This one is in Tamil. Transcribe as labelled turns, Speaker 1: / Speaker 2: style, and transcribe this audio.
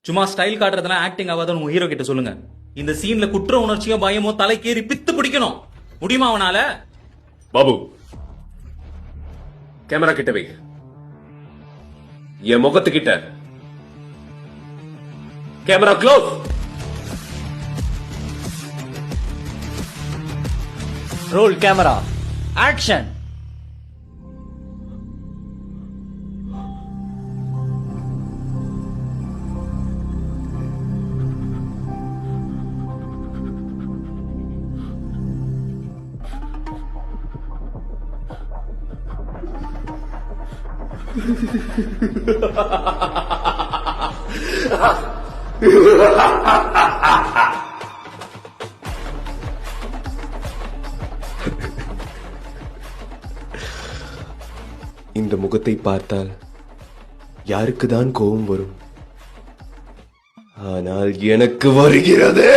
Speaker 1: சும்மா ஸ்டைல் காட்டுறதுலாம் ஆக்டிங் ஆகாத உங்க ஹீரோ கிட்ட சொல்லுங்க. இந்த சீன்ல குற்ற உணர்ச்சியோ பயமோ தலைக்கேறி பித்து பிடிக்கணும். முடியுமா அவனால?
Speaker 2: பாபு கேமரா கிட்ட வை. என் முகத்துக்கிட்ட camera close.
Speaker 3: Roll camera action.
Speaker 4: இந்த முகத்தை பார்த்தால் யாருக்குதான் கோபம் வரும்? ஆனால் எனக்கு வருகிறது.